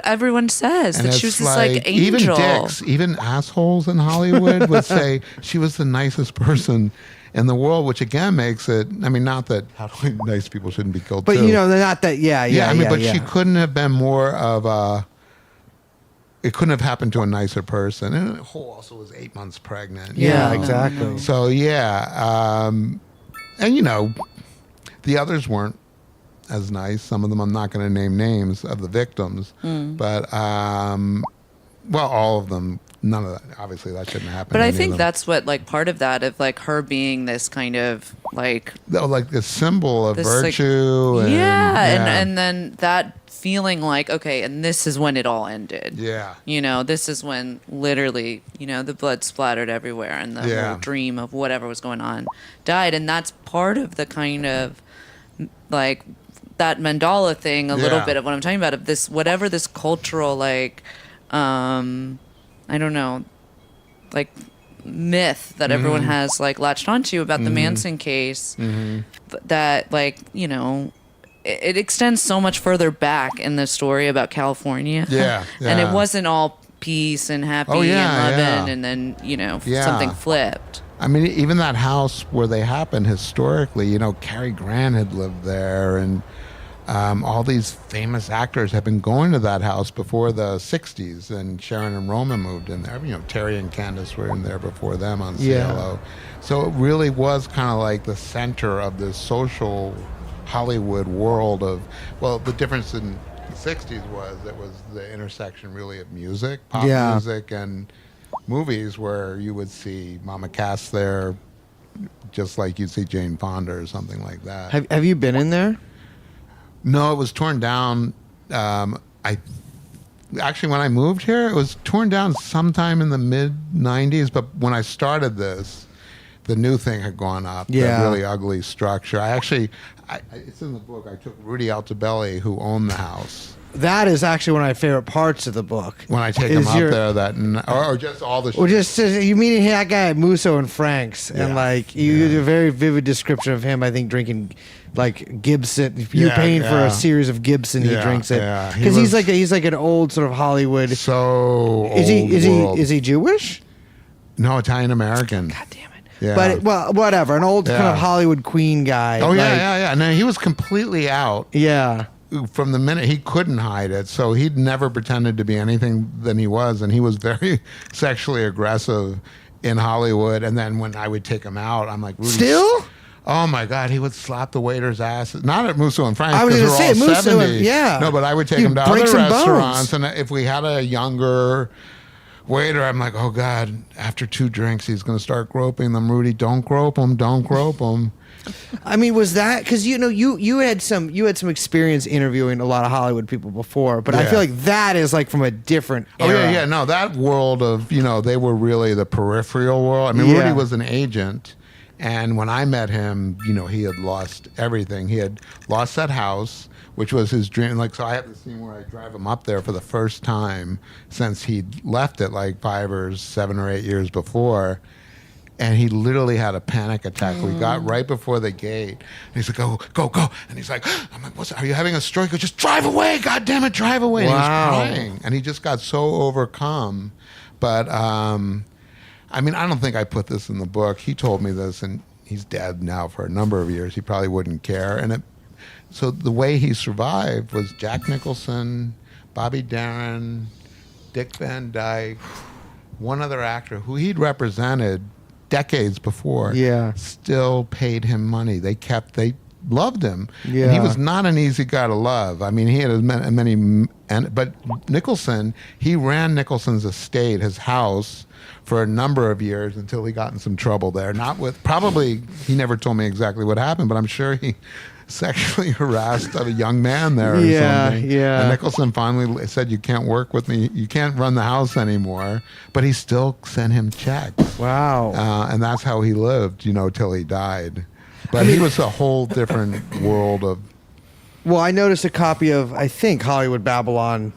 everyone says, And that she was it's this like even angel. dicks, even assholes in Hollywood would say she was the nicest person in the world, which again makes it. I mean, not that nice people shouldn't be killed, But too. you know, they're not that. Yeah. I mean, but yeah. she couldn't have been more of a. It couldn't have happened to a nicer person. And also was 8 months pregnant. Yeah, you know? exactly. So and you know, the others weren't as nice. Some of them, I'm not going to name names of the victims, but well, all of them. None of that. Obviously, that shouldn't happen. But to I any of think them. that's what, like, part of that, of like her being this kind of like the symbol of this, like- virtue. and then that feeling like, okay, and this is when it all ended. Yeah. You know, this is when literally, you know, the blood splattered everywhere and the whole dream of whatever was going on died. And that's part of the kind of like that mandala thing, a little bit of what I'm talking about, of this, whatever this cultural, like, I don't know, like myth that everyone has like latched onto about the Manson case, that, like, you know, it extends so much further back in the story about California. And it wasn't all peace and happy and loving, and then, you know, something flipped. I mean, even that house where they happened historically, you know, Cary Grant had lived there, and all these famous actors have been going to that house before the 60s, and Sharon and Roman moved in there. You know, Terry and Candace were in there before them on CLO. So it really was kind of like the center of this social Hollywood world of, well, the difference in the 60s was it was the intersection really of music, pop music, and movies, where you would see Mama Cass there just like you'd see Jane Fonda or something like that. Have you been in there? No, it was torn down. Actually, when I moved here, it was torn down sometime in the mid 90s, but when I started this, the new thing had gone up. Yeah. That really ugly structure. It's in the book. I took Rudy Altobelli, who owned the house. That is actually one of my favorite parts of the book. When I take him up there, or just all the. Or just you meeting that guy at Musso and Frank's, and like you did a very vivid description of him. I think drinking like Gibson. You're paying for a series of Gibson. He drinks it because he's like an old sort of Hollywood. So Is he Jewish? No, Italian American. God damn it. Yeah. But well, whatever. An old kind of Hollywood queen guy. Oh yeah. No, he was completely out. Yeah. From the minute he couldn't hide it, so he'd never pretended to be anything than he was, and he was very sexually aggressive in Hollywood. And then when I would take him out, I'm like, Rudy, still? Oh my God, he would slap the waiter's ass. Not at Musso and Frank's. I was going to say Musso. No, but I would take him to other restaurants, and if we had a younger waiter, I'm like, oh God, after 2 drinks, he's going to start groping them. Rudy, don't grope him. Don't grope him. I mean, was that because you had some experience interviewing a lot of Hollywood people before, but I feel like that is like from a different era. Oh yeah. No, that world of, they were really the peripheral world. I mean, Rudy was an agent, and when I met him, he had lost everything. He had lost that house, which was his dream. Like, so I have the scene where I drive him up there for the first time since he'd left it like 5 or 7 or 8 years before. And he literally had a panic attack. We got right before the gate. And he's like, go. And he's like, I'm like, are you having a stroke? He goes, just drive away. God damn it, drive away. And he was crying. And he just got so overcome. But, I mean, I don't think I put this in the book. He told me this, and he's dead now for a number of years. He probably wouldn't care. And so the way he survived was Jack Nicholson, Bobby Darin, Dick Van Dyke, one other actor who he'd represented decades before, still paid him money. They loved him. Yeah. And he was not an easy guy to love. I mean, he had but Nicholson, he ran Nicholson's estate, his house, for a number of years until he got in some trouble there. Probably, he never told me exactly what happened, but I'm sure he sexually harassed a young man there or something. Yeah. And Nicholson finally said, you can't work with me. You can't run the house anymore. But he still sent him checks. Wow. And that's how he lived, till he died. But he was a whole different world of... Well, I noticed a copy of, I think, Hollywood Babylon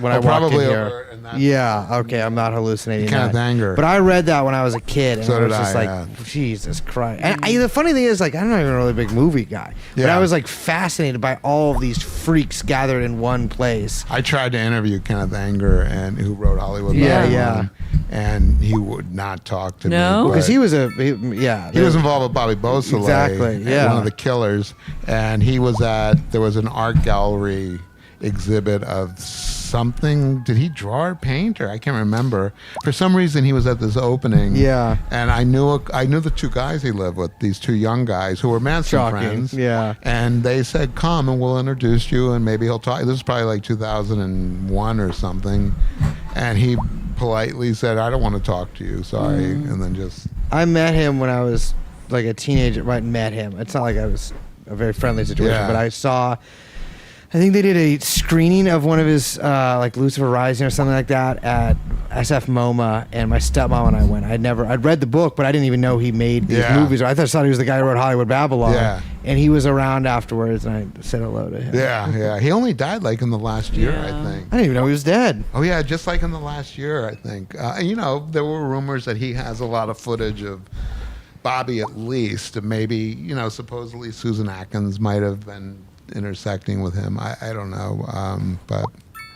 when I walked in here. Over in that Okay, I'm not hallucinating. Kenneth Anger. But I read that when I was a kid, and So I was did just like, Jesus Christ. And the funny thing is, like, I'm not even a really big movie guy, but I was like fascinated by all of these freaks gathered in one place. I tried to interview Kenneth Anger, and who wrote Hollywood Yeah, Babylon, and he would not talk to me. Because he was he was involved with Bobby Beausoleil, one of the killers, and he was there was an art gallery exhibit of something. Did he draw or paint, or I can't remember. For some reason, he was at this opening. Yeah, and I knew the two guys he lived with, these two young guys who were Manson friends. Yeah, and they said, "Come and we'll introduce you, and maybe he'll talk." This is probably like 2001 or something, and he politely said, "I don't want to talk to you, sorry," and then just. I met him when I was like a teenager. Right, met him. It's not like I was a very friendly situation, but I saw. I think they did a screening of one of his, like Lucifer Rising or something like that at SF MoMA, and my stepmom and I went. I'd read the book, but I didn't even know he made these movies. I thought he was the guy who wrote Hollywood Babylon. Yeah. And he was around afterwards, and I said hello to him. Yeah. He only died like in the last year, I think. I didn't even know he was dead. Oh yeah, just like in the last year, I think. There were rumors that he has a lot of footage of Bobby, at least, and maybe supposedly Susan Atkins might have been intersecting with him. I don't know, but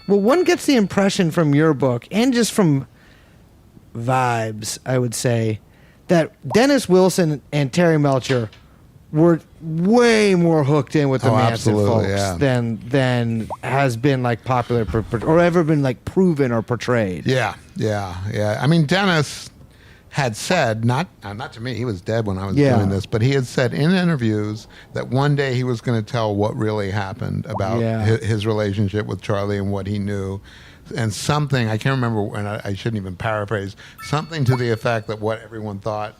well, one gets the impression from your book and just from vibes, I would say, that Dennis Wilson and Terry Melcher were way more hooked in with the Manson folks than has been like popular or ever been like proven or portrayed. Yeah. I mean, Dennis had said, not to me, he was dead when I was doing this, but he had said in interviews that one day he was going to tell what really happened about his relationship with Charlie and what he knew. And something, I can't remember, and I shouldn't even paraphrase, something to the effect that what everyone thought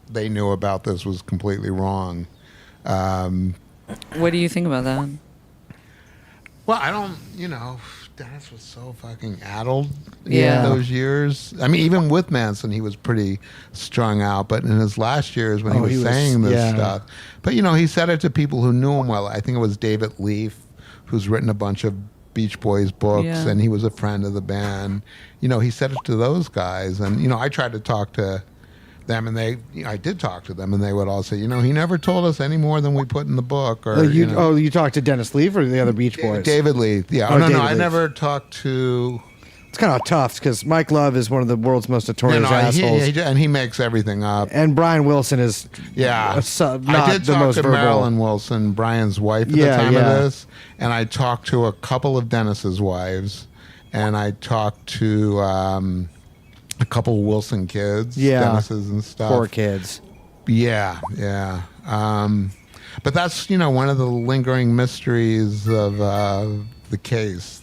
they knew about this was completely wrong. What do you think about that? Well, I don't, Dennis was so fucking addled in those years. I mean, even with Manson, he was pretty strung out. But in his last years when he was saying this stuff, but he said it to people who knew him well. I think it was David Leaf, who's written a bunch of Beach Boys books, and he was a friend of the band. He said it to those guys, and I tried to talk to them, and I did talk to them, and they would all say, he never told us any more than we put in the book. Or you talked to Dennis Leaf or the other Beach Boys? David Leaf, yeah. No, I never talked to. It's kind of tough because Mike Love is one of the world's most notorious assholes, and he makes everything up. And Brian Wilson is not I did the talk most to verbal. Marilyn Wilson, Brian's wife at the time of this, and I talked to a couple of Dennis's wives, and I talked to a couple of Wilson kids, Dennis's and stuff. Poor kids. Yeah. But that's one of the lingering mysteries of the case.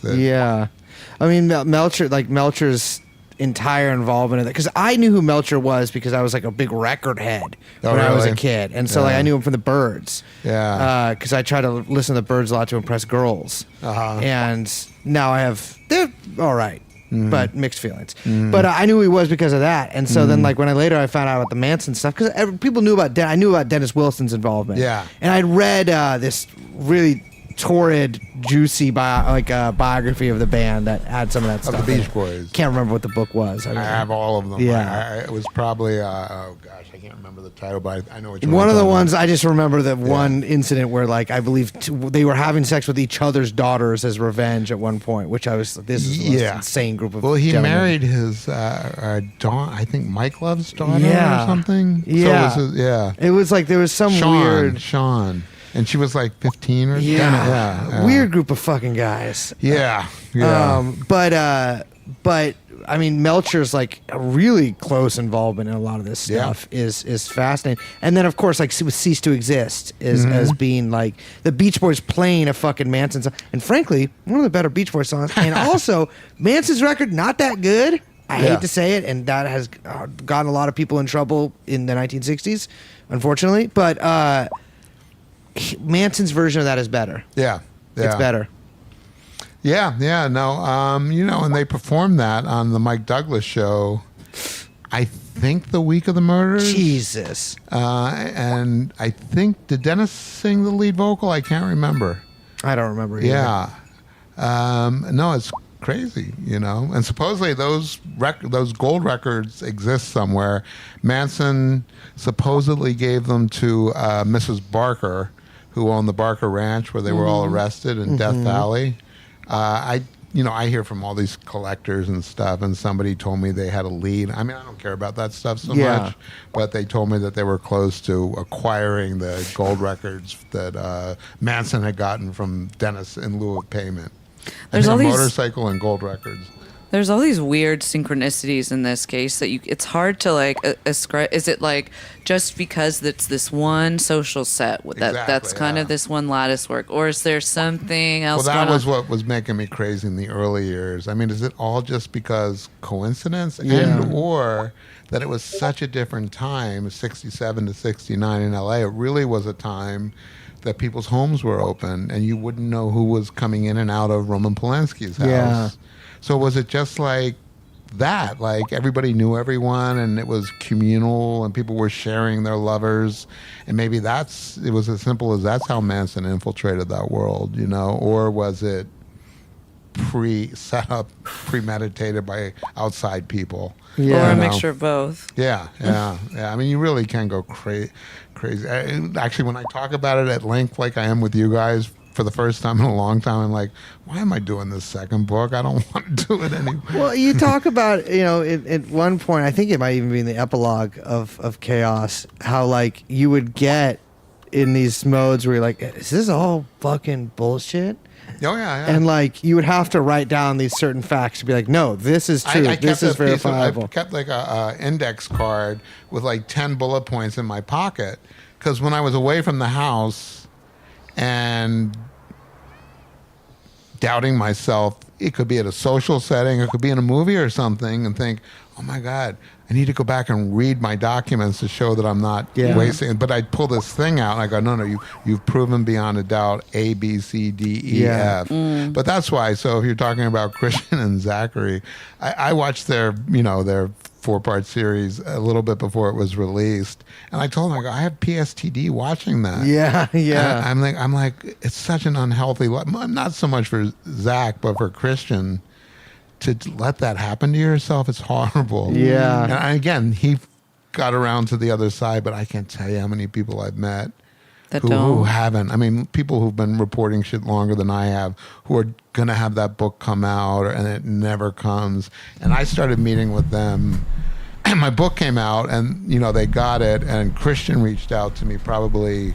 I mean, Melcher's entire involvement in that, because I knew who Melcher was because I was like a big record head when I was a kid, and so I knew him from the Byrds. Because I try to listen to the Byrds a lot to impress girls, and now they're all right. But mixed feelings. But I knew who he was because of that, and so then like when I found out about the Manson stuff, because people knew about I knew about Dennis Wilson's involvement. And I'd read this really torrid, juicy biography of the band that had some of that stuff. Of the Beach Boys. Can't remember what the book was. I have all of them. It was probably oh gosh, I can't remember the title, but I know what you're. One of the ones I just remember that one incident where I believe they were having sex with each other's daughters as revenge at one point, which this is an insane group of. Well, he gentlemen. married his I think Mike Love's daughter or something. Yeah, so it was like there was some weird Sean. And she was like 15 or something. Weird group of fucking guys. But I mean, Melcher's like a really close involvement in a lot of this stuff is fascinating. And then of course, like Cease to Exist as being like the Beach Boys playing a fucking Manson song, and frankly, one of the better Beach Boys songs. And also, Manson's record not that good. I hate to say it, and that has gotten a lot of people in trouble in the 1960s, unfortunately. But Manson's version of that is better. It's better. And they performed that on the Mike Douglas show, I think the week of the murders. Jesus. And I think, did Dennis sing the lead vocal? I can't remember. I don't remember either. No, it's crazy, you know. And supposedly those gold records exist somewhere. Manson supposedly gave them to Mrs. Barker, who owned the Barker Ranch, where they were all arrested in Death Valley. I hear from all these collectors and stuff, and somebody told me they had a lead. I mean, I don't care about that stuff so much, but they told me that they were close to acquiring the gold records that Manson had gotten from Dennis in lieu of payment. There's all these motorcycle and gold records. There's all these weird synchronicities in this case that it's hard to like ascribe. Is it like just because it's this one social set that's kind of this one lattice work, or is there something else? Well, that was what was making me crazy in the early years. I mean, is it all just because coincidence, and or that it was such a different time, 67 to 69 in LA? It really was a time that people's homes were open, and you wouldn't know who was coming in and out of Roman Polanski's house. Yeah. So was it just like that? Like everybody knew everyone, and it was communal, and people were sharing their lovers, and maybe it was as simple as that's how Manson infiltrated that world, you know? Or was it set up, premeditated by outside people? Yeah, or a mixture of both. Yeah. I mean, you really can go crazy. Actually, when I talk about it at length, like I am with you guys, for the first time in a long time, I'm like, why am I doing this second book? I don't want to do it anymore. Well, you talk about, at one point, I think it might even be in the epilogue of Chaos, how like you would get in these modes where you're like, is this all fucking bullshit? Oh, yeah. And like you would have to write down these certain facts to be like, no, this is true. This is verifiable. I kept like a index card with like 10 bullet points in my pocket, because when I was away from the house and doubting myself, it could be at a social setting, it could be in a movie or something, and think, oh my God, I need to go back and read my documents to show that I'm not wasting. But I'd pull this thing out and I go, no, you've proven beyond a doubt A, B, C, D, E, F. But that's why. So if you're talking about Christian and Zachary, I watched their 4-part series a little bit before it was released, and I told him, I go, I have PSTD watching that. Yeah. And I'm like, it's such an unhealthy, not so much for Zach, but for Christian, to let that happen to yourself. It's horrible. Yeah. And again, he got around to the other side, but I can't tell you how many people I've met who haven't. I mean, people who've been reporting shit longer than I have, who are going to have that book come out, and it never comes. And I started meeting with them, and my book came out, and, they got it, and Christian reached out to me probably,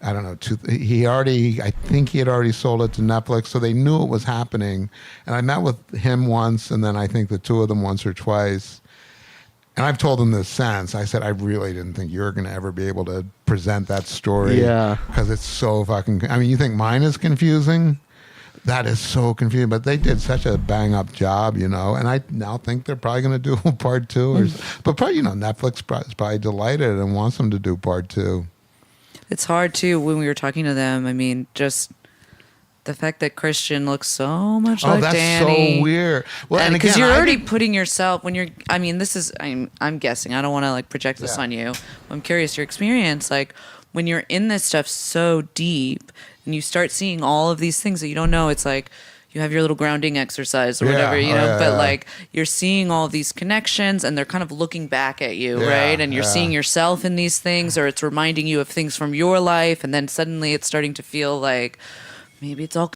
I don't know, I think he had already sold it to Netflix, so they knew it was happening. And I met with him once, and then I think the two of them once or twice. And I've told them this since. I said, I really didn't think you were going to ever be able to present that story. Yeah. Because it's so fucking... I mean, you think mine is confusing? That is so confusing. But they did such a bang-up job, And I now think they're probably going to do part 2. But probably, Netflix is probably delighted and wants them to do part 2. It's hard, too, when we were talking to them. I mean, just... the fact that Christian looks so much like that's Danny. So weird. Well, and because you're already putting yourself when you're. I mean, this is. I'm guessing. I don't want to like project this on you. I'm curious your experience, like when you're in this stuff so deep, and you start seeing all of these things that you don't know. It's like you have your little grounding exercise or whatever, but like you're seeing all these connections, and they're kind of looking back at you, right? And you're seeing yourself in these things, or it's reminding you of things from your life, and then suddenly it's starting to feel like. Maybe it's all